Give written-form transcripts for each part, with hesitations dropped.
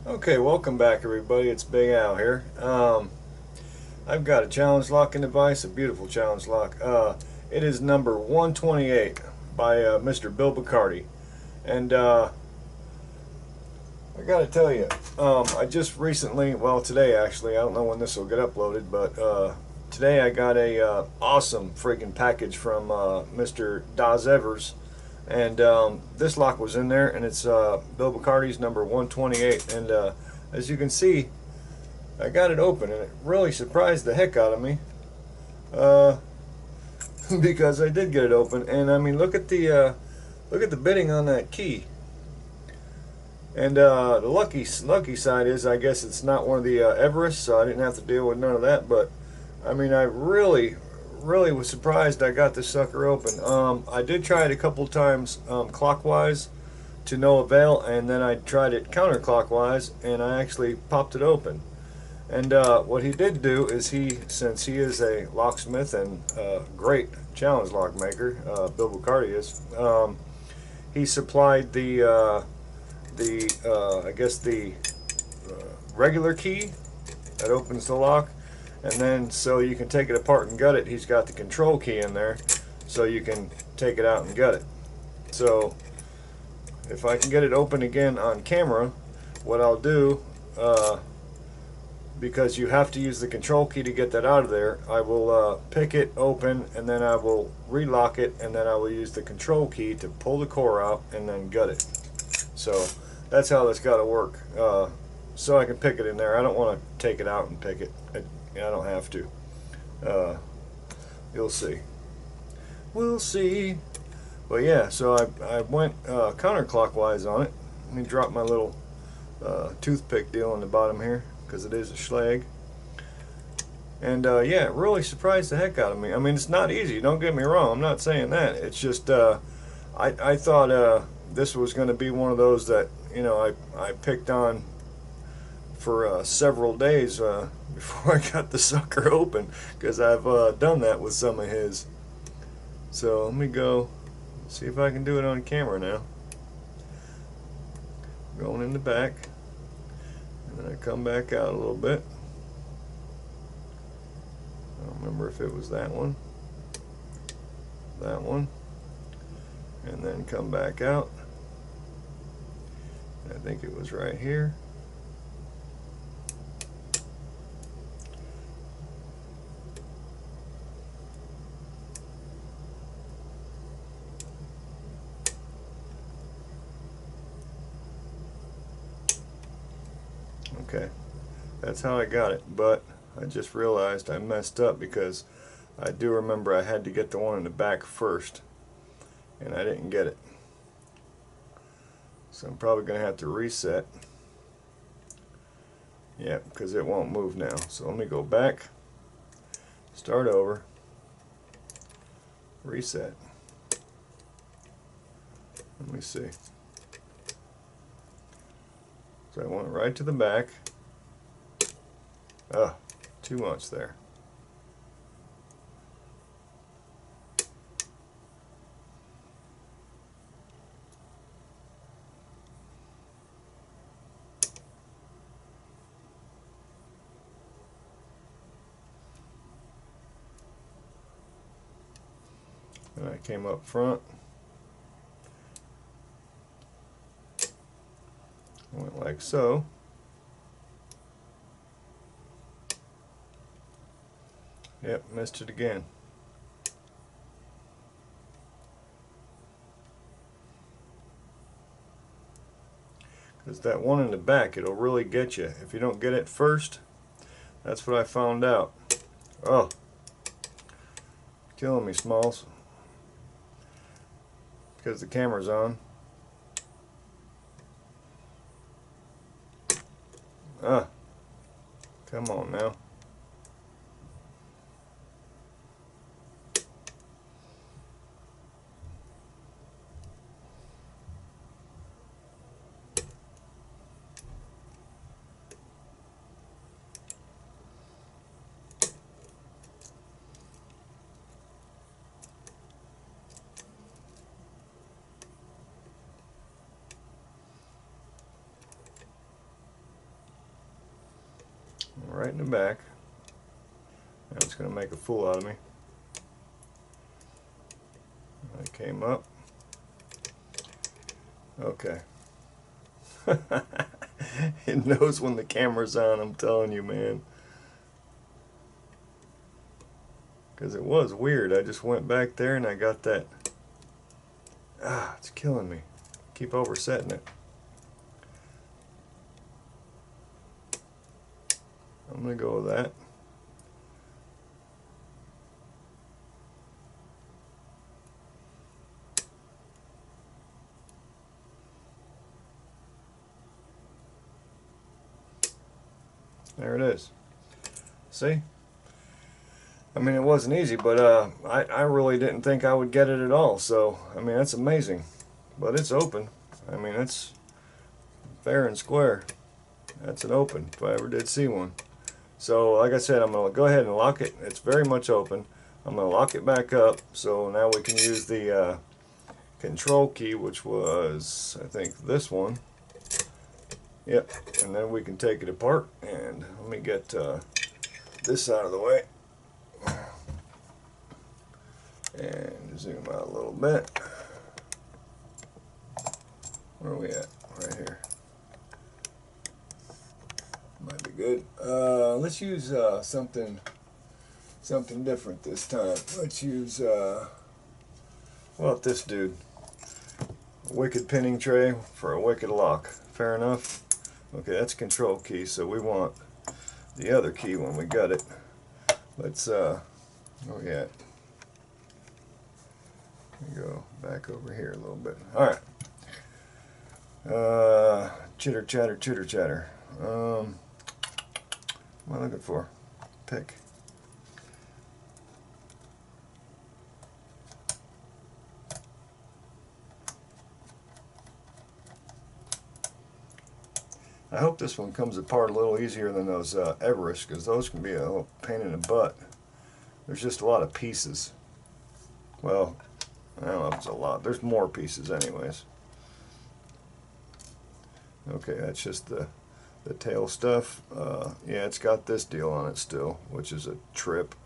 Okay, welcome back everybody. It's Big Al here. I've got a challenge locking device, a beautiful challenge lock. It is number 128 by Mr. Bill Bacardi. And I gotta tell you, I just recently, well today actually, I don't know when this will get uploaded, but today I got a awesome freaking package from Mr. Daz Evers. And this lock was in there, and it's Bill Bacardi's number 128. And as you can see, I got it open, and it really surprised the heck out of me, uh, because I did get it open. And I mean, look at the bitting on that key. And the lucky side is, I guess it's not one of the Everest, so I didn't have to deal with none of that. But I mean, I really was surprised I got this sucker open. I did try it a couple times clockwise to no avail, and then I tried it counterclockwise, and I actually popped it open. And what he did do is since he is a locksmith and great challenge lock maker, Bill Bacardi is, he supplied I guess the regular key that opens the lock, and then so you can take it apart and gut it, he's got the control key in there so you can take it out and gut it. So if I can get it open again on camera, what I'll do, because you have to use the control key to get that out of there, I will pick it open, and then I will relock it, and then I will use the control key to pull the core out and then gut it. So that's how this got to work. So I can pick it in there. I don't want to take it out and pick it. I don't have to. You'll see. We'll see. But yeah, so I went counterclockwise on it. Let me drop my little toothpick deal on the bottom here, because it is a Schlag. And yeah, it really surprised the heck out of me. I mean, it's not easy, don't get me wrong, I'm not saying that. It's just, I thought this was going to be one of those that, you know, I picked on for several days before I got the sucker open, because I've done that with some of his. So let me go see if I can do it on camera now. Going in the back, and then I come back out a little bit. I don't remember if it was that one, and then come back out. I think it was right here. Okay, that's how I got it, but I just realized I messed up, because I do remember I had to get the one in the back first, and I didn't get it. So I'm probably going to have to reset. Yeah, because it won't move now. So let me go back, start over, reset. Let me see. So I went right to the back. Oh, too much there. And I came up front. Went like so. Yep, missed it again. Because that one in the back, it'll really get you. If you don't get it first, that's what I found out. Oh, killing me, Smalls. Because the camera's on. Ah, come on now. right in the back. Now it's going to make a fool out of me. I came up. Okay. It knows when the camera's on, I'm telling you, man. Because it was weird. I just went back there and I got that. Ah, it's killing me. Keep oversetting it. I'm going to go with that. There it is. See? I mean, it wasn't easy, but I really didn't think I would get it at all. So, I mean, that's amazing. But it's open. I mean, it's fair and square. That's an open, if I ever did see one. So, like I said, I'm going to go ahead and lock it. It's very much open. I'm going to lock it back up. So now we can use the control key, which was, I think, this one. Yep, and then we can take it apart. And let me get this out of the way. And zoom out a little bit. Where are we at? Right here. Might be good. Let's use something different this time. Let's use well, this dude. A wicked pinning tray for a wicked lock. Fair enough. Okay, that's control key, so we want the other key when we got it. Let's where we at? Go back over here a little bit. All right. Chitter chatter, chitter chatter. What am I looking for? Pick. I hope this one comes apart a little easier than those Everest, because those can be a little pain in the butt. There's just a lot of pieces. Well, I don't know if it's a lot. There's more pieces anyways. Okay, that's just the tail stuff. Yeah, it's got this deal on it still, which is a trip.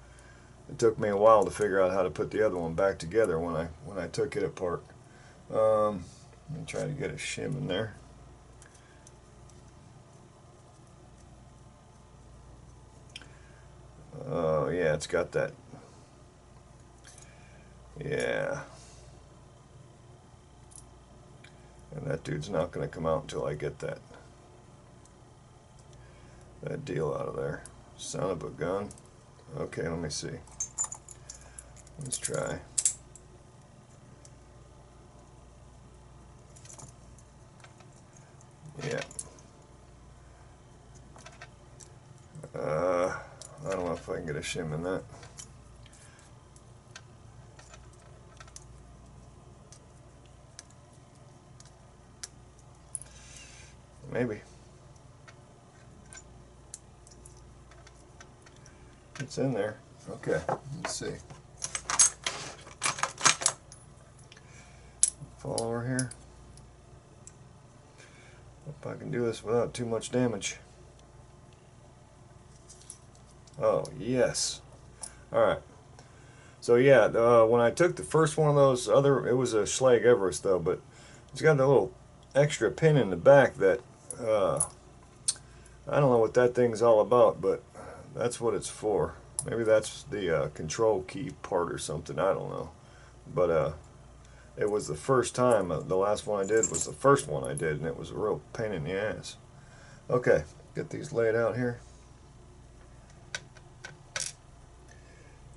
It took me a while to figure out how to put the other one back together when I took it apart. Let me try to get a shim in there. Oh yeah, it's got that. Yeah. And that dude's not going to come out until I get that deal out of there. Son of a gun. Okay, let me see. Let's try. Yeah. I don't know if I can get a shim in that. Maybe. It's in there. Okay, let's see. Fall over here. Hope I can do this without too much damage. Oh, yes. Alright. So yeah, when I took the first one of those it was a Schlage Everest though, but it's got a little extra pin in the back that, I don't know what that thing's all about, but that's what it's for. Maybe that's the control key part or something, I don't know. But it was the first time, the last one I did was the first one I did, and it was a real pain in the ass. Okay, get these laid out here.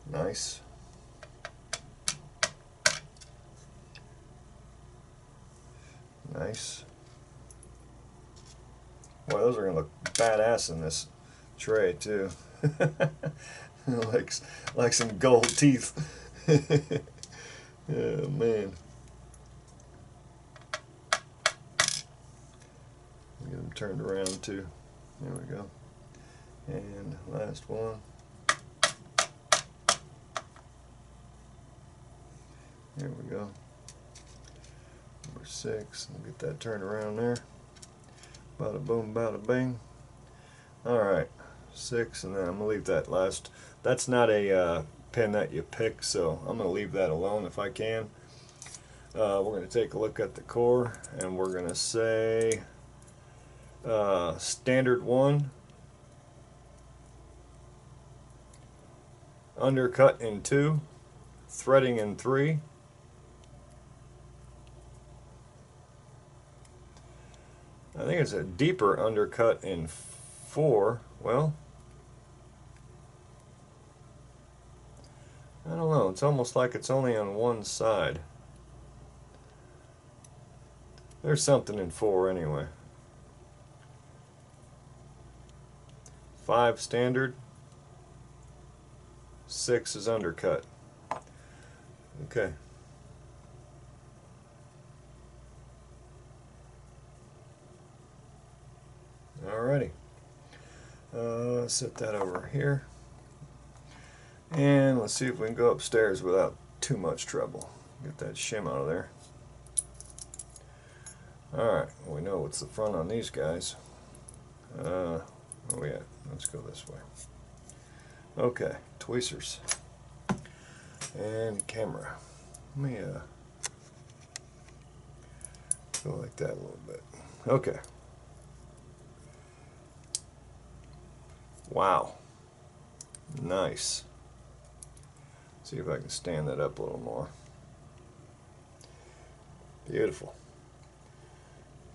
Nice. Nice. Boy, those are going to look badass in this tray too. like some gold teeth. Oh man. Get them turned around too. There we go. And last one. There we go. Number 6. We'll get that turned around there. Bada boom, bada bing. Alright. 6, and then I'm gonna leave that last. That's not a pin that you pick, so I'm gonna leave that alone if I can. We're gonna take a look at the core, and we're gonna say standard 1, undercut in 2, threading in 3, I think it's a deeper undercut in 4. Well, I don't know, it's almost like it's only on one side. There's something in 4 anyway. 5 standard, 6 is undercut. Okay. Alrighty. Set that over here. And let's see if we can go upstairs without too much trouble. Get that shim out of there. Alright, we know what's the front on these guys. Oh yeah, let's go this way. Okay, tweezers. And camera. Let me go like that a little bit. Okay. Wow. Nice. See if I can stand that up a little more. Beautiful.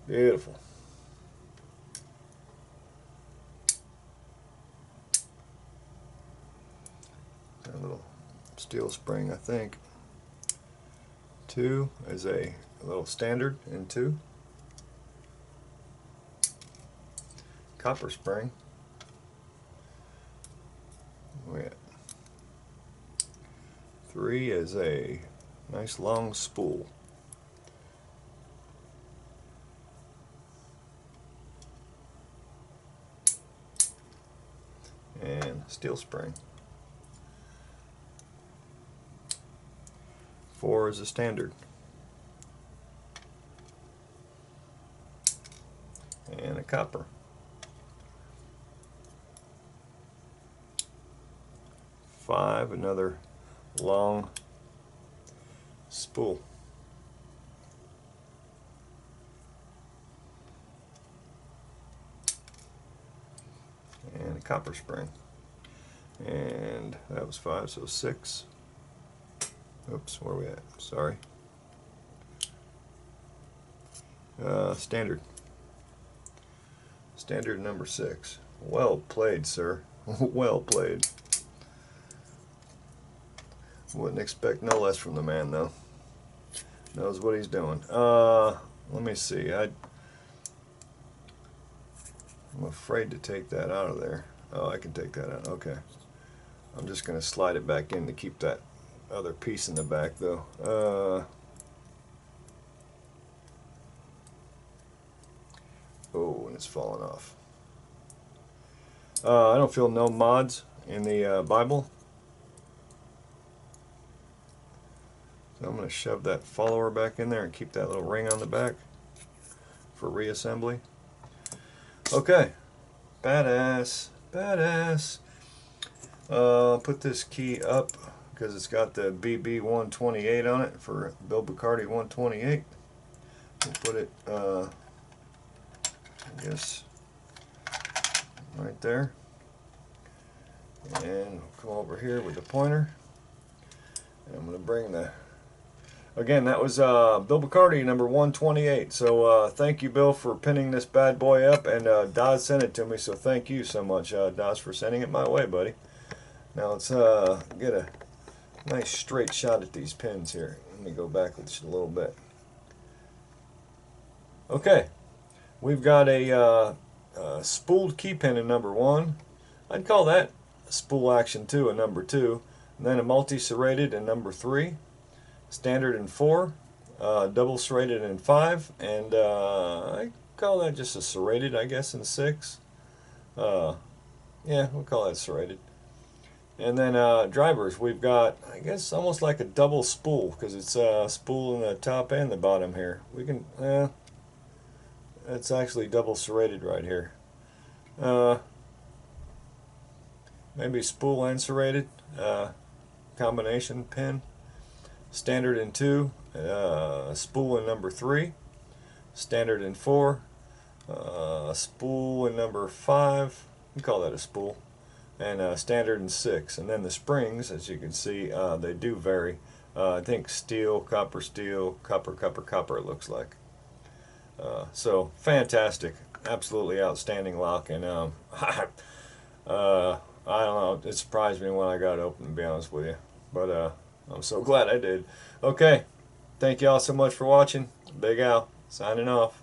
Beautiful. A little steel spring, I think. 2 is a little standard in 2. Copper spring. Where? 3 is a nice long spool. And steel spring. 4 is a standard. And a copper. 5, another long spool. And a copper spring. And that was 5, so 6. Oops, where are we at? Sorry. Standard. Standard number 6. Well played, sir. Well played. Wouldn't expect no less from the man, though. Knows what he's doing. Let me see. I'm afraid to take that out of there. Oh, I can take that out. Okay. I'm just going to slide it back in to keep that other piece in the back, though. Oh, and it's falling off. I don't feel no mods in the Bible. So I'm going to shove that follower back in there and keep that little ring on the back for reassembly. Okay. Badass. Badass. Put this key up because it's got the BB 128 on it for Bill Bacardi 128. We'll put it, I guess, right there. And we'll come over here with the pointer. And I'm going to bring the... Again, that was Bill Bacardi, number 128. So thank you, Bill, for pinning this bad boy up. And Daz sent it to me, so thank you so much, Daz, for sending it my way, buddy. Now let's get a nice straight shot at these pins here. Let me go back just a little bit. Okay, we've got a spooled key pin in number 1. I'd call that spool action 2 in number 2. And then a multi-serrated in number 3. Standard in 4, double serrated in 5, and I call that just a serrated, I guess, in 6. Yeah, we'll call that serrated. And then drivers, we've got, I guess, almost like a double spool, because it's spool in the top and the bottom here. We can, it's actually double serrated right here. maybe spool and serrated combination pin. Standard in 2, spool in number 3, standard in 4, spool in number 5, you call that a spool, and standard in 6. And then the springs, as you can see, they do vary. I think steel, copper, copper, copper it looks like. So fantastic, absolutely outstanding lock, and I don't know, it surprised me when I got it open, to be honest with you, but I'm so glad I did. Okay, thank you all so much for watching. Big Al, signing off.